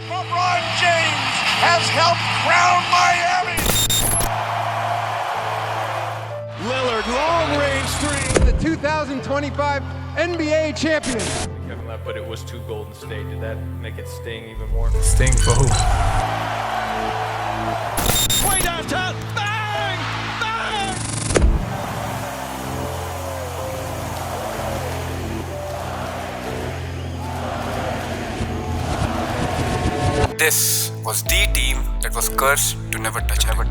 LeBron James has helped crown Miami. Lillard, long-range three. The 2025 NBA champion. Kevin Love, but it was to Golden State. Did that make it sting even more? Sting for who? Way downtown. Bang! Bang! This was the team that was cursed to never touch heaven.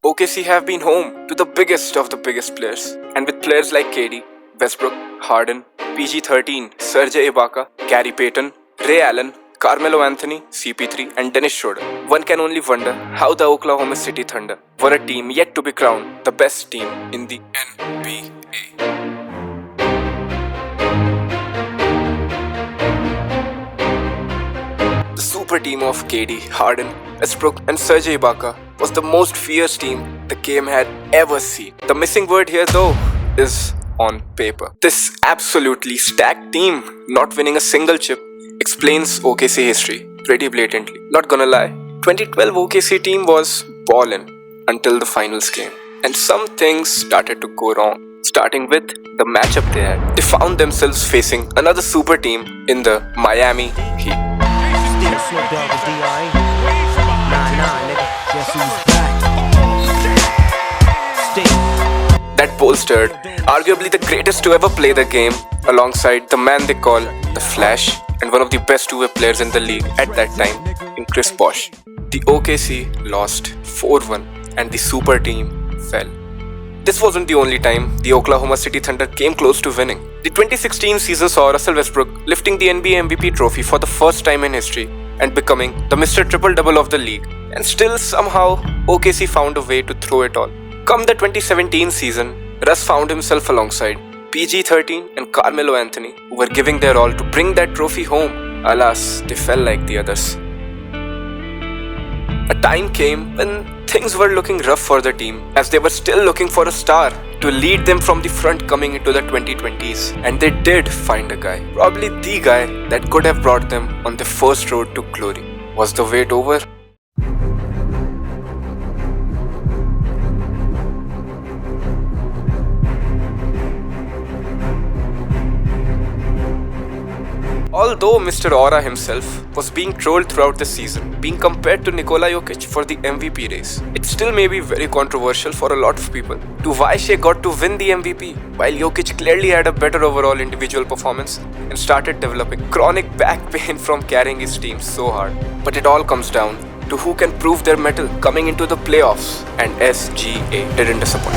OKC have been home to the biggest of the biggest players, and with players like KD, Westbrook, Harden, PG-13, Serge Ibaka, Gary Payton, Ray Allen, Carmelo Anthony, CP3 and Dennis Schroeder, one can only wonder how the Oklahoma City Thunder were a team yet to be crowned the best team in the NBA. The super team of KD, Harden, Westbrook and Serge Ibaka was the most fierce team the game had ever seen. The missing word here though is on paper. This absolutely stacked team not winning a single chip explains OKC history pretty blatantly. Not gonna lie, 2012 OKC team was ballin' until the finals came. And some things started to go wrong. Starting with the matchup they had. They found themselves facing another super team in the Miami Heat. That bolstered arguably the greatest to ever play the game alongside the man they call the Flash and one of the best two-way players in the league at that time in Chris Bosh. The OKC lost 4-1 and the super team fell. This wasn't the only time the Oklahoma City Thunder came close to winning. The 2016 season saw Russell Westbrook lifting the NBA MVP trophy for the first time in history and becoming the Mr. Triple-Double of the league. And still somehow OKC found a way to throw it all. Come the 2017 season, Russ found himself alongside PG-13 and Carmelo Anthony, who were giving their all to bring that trophy home. Alas, they fell like the others. A time came when things were looking rough for the team, as they were still looking for a star to lead them from the front coming into the 2020s. And they did find a guy, probably the guy that could have brought them on their first road to glory. Was the wait over? Although Mr. Aura himself was being trolled throughout the season, being compared to Nikola Jokic for the MVP race, it still may be very controversial for a lot of people to why Shea got to win the MVP, while Jokic clearly had a better overall individual performance and started developing chronic back pain from carrying his team so hard. But it all comes down to who can prove their mettle coming into the playoffs, and SGA didn't disappoint.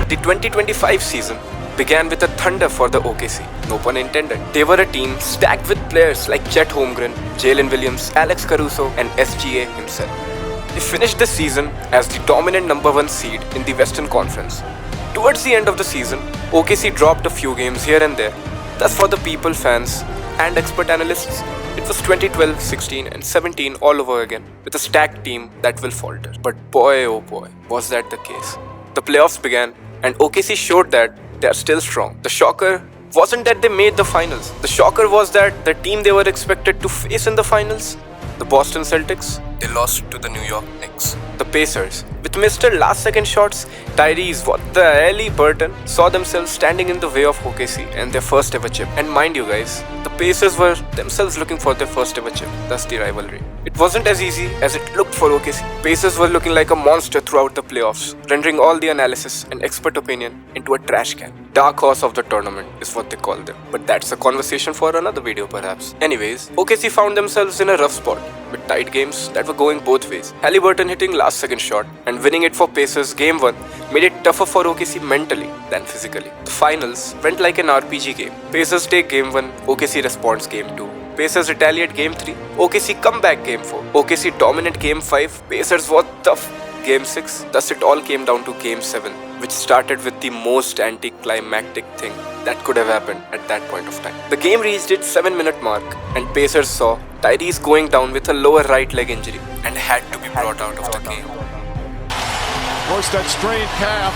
The 2025 season began with a thunder for the OKC, no pun intended. They were a team stacked with players like Chet Holmgren, Jalen Williams, Alex Caruso and SGA himself. They finished the season as the dominant #1 seed in the Western Conference. Towards the end of the season, OKC dropped a few games here and there. Thus for the people, fans and expert analysts, it was 2012, 16 and 17 all over again with a stacked team that will falter. But boy oh boy, was that the case. The playoffs began and OKC showed that they are still strong. The shocker wasn't that they made the finals. The shocker was that the team they were expected to face in the finals, the Boston Celtics, they lost to the New York Knicks. The Pacers, with Mr. Last Second Shots, Tyrese, what the hell, Burton, saw themselves standing in the way of OKC and their first ever chip. And mind you guys, the Pacers were themselves looking for their first ever chip, thus the rivalry. It wasn't as easy as it looked for OKC. Pacers were looking like a monster throughout the playoffs, rendering all the analysis and expert opinion into a trash can. Dark horse of the tournament is what they call them. But that's a conversation for another video perhaps. Anyways, OKC found themselves in a rough spot. with tight games that were going both ways. Halliburton hitting last second shot and winning it for Pacers Game 1 made it tougher for OKC mentally than physically. The finals went like an RPG game. Pacers take Game 1, OKC responds Game 2. Pacers retaliate Game 3, OKC come back Game 4. OKC dominate Game 5, Pacers were tough Game 6. Thus it all came down to Game 7, which started with the most anticlimactic thing that could have happened at that point of time. The game reached its 7-minute mark and Pacers saw Tyrese going down with a lower right leg injury and had to be brought out of the game. Course, that strained calf,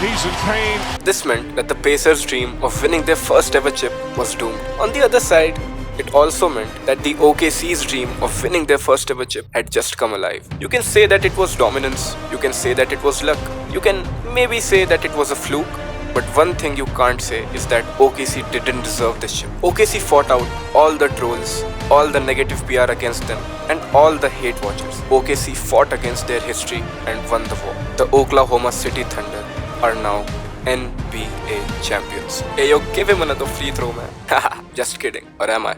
he's in pain. This meant that the Pacers' dream of winning their first ever chip was doomed. On the other side, it also meant that the OKC's dream of winning their first ever chip had just come alive. You can say that it was dominance, you can say that it was luck, you can maybe say that it was a fluke, but one thing you can't say is that OKC didn't deserve this chip. OKC fought out all the trolls, all the negative PR against them, and all the hate watchers. OKC fought against their history and won the war. The Oklahoma City Thunder are now NBA champions. Hey yo, give him another free throw, man. Haha, just kidding. Or am I?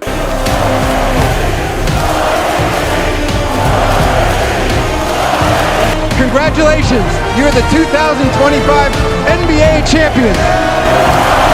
Congratulations, you're the 2025 NBA champions.